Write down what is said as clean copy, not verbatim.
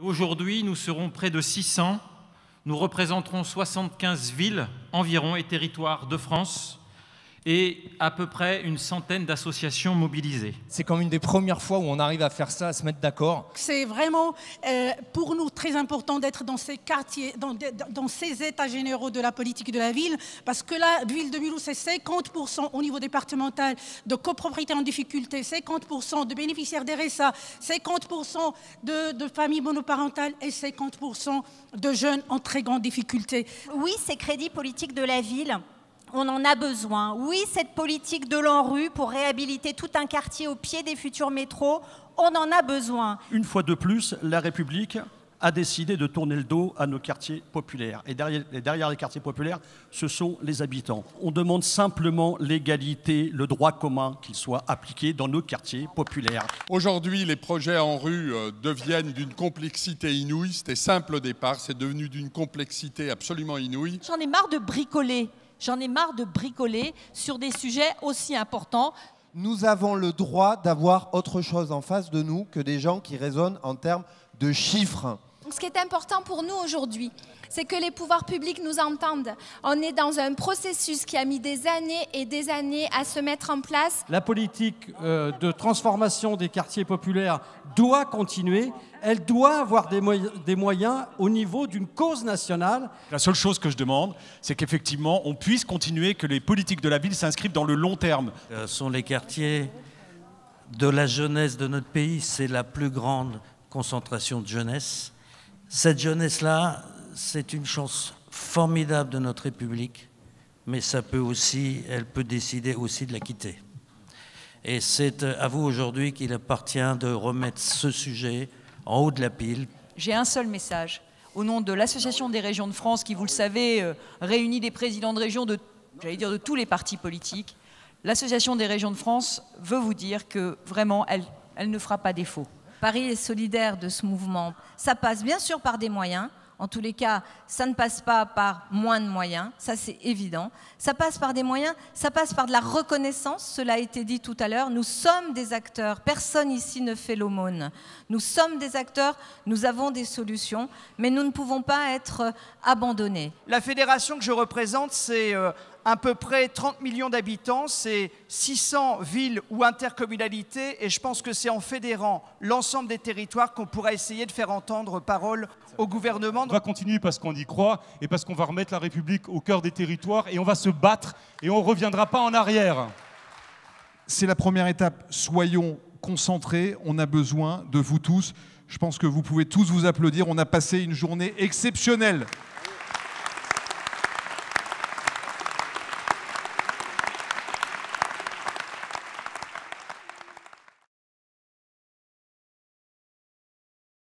Aujourd'hui, nous serons près de 600. Nous représenterons 75 villes environ et territoires de France et à peu près une centaine d'associations mobilisées. C'est comme une des premières fois où on arrive à faire ça, à se mettre d'accord. C'est vraiment pour nous très important d'être dans ces quartiers, dans ces états généraux de la politique de la ville, parce que la ville de Mulhouse, c'est 50% au niveau départemental de copropriétés en difficulté, 50% de bénéficiaires des RSA, 50% de familles monoparentales et 50% de jeunes en très grande difficulté. Oui, ces crédits politiques de la ville, on en a besoin. Oui, cette politique de l'ANRU pour réhabiliter tout un quartier au pied des futurs métros, on en a besoin. Une fois de plus, la République a décidé de tourner le dos à nos quartiers populaires. Et derrière les quartiers populaires, ce sont les habitants. On demande simplement l'égalité, le droit commun, qu'il soit appliqué dans nos quartiers populaires. Aujourd'hui, les projets ANRU deviennent d'une complexité inouïe. C'était simple au départ, c'est devenu d'une complexité absolument inouïe. J'en ai marre de bricoler. J'en ai marre de bricoler sur des sujets aussi importants. Nous avons le droit d'avoir autre chose en face de nous que des gens qui raisonnent en termes de chiffres. Donc, ce qui est important pour nous aujourd'hui, c'est que les pouvoirs publics nous entendent. On est dans un processus qui a mis des années et des années à se mettre en place. La politique de transformation des quartiers populaires doit continuer. Elle doit avoir des moyens au niveau d'une cause nationale. La seule chose que je demande, c'est qu'effectivement, on puisse continuer, que les politiques de la ville s'inscrivent dans le long terme. Ce sont les quartiers de la jeunesse de notre pays. C'est la plus grande concentration de jeunesse. Cette jeunesse-là, c'est une chance formidable de notre République, mais elle peut décider aussi de la quitter. Et c'est à vous aujourd'hui qu'il appartient de remettre ce sujet en haut de la pile. J'ai un seul message. Au nom de l'Association des régions de France, qui, vous le savez, réunit des présidents de région de tous les partis politiques, l'Association des régions de France veut vous dire que vraiment, elle ne fera pas défaut. Paris est solidaire de ce mouvement. Ça passe bien sûr par des moyens. En tous les cas, ça ne passe pas par moins de moyens, ça c'est évident. Ça passe par des moyens, ça passe par de la reconnaissance, cela a été dit tout à l'heure. Nous sommes des acteurs, personne ici ne fait l'aumône. Nous sommes des acteurs, nous avons des solutions, mais nous ne pouvons pas être abandonnés. La fédération que je représente, c'est à peu près 30 millions d'habitants, c'est 600 villes ou intercommunalités, et je pense que c'est en fédérant l'ensemble des territoires qu'on pourra essayer de faire entendre parole au gouvernement. On va continuer parce qu'on y croit et parce qu'on va remettre la République au cœur des territoires et on va se battre et on ne reviendra pas en arrière. C'est la première étape. Soyons concentrés, on a besoin de vous tous. Je pense que vous pouvez tous vous applaudir. On a passé une journée exceptionnelle.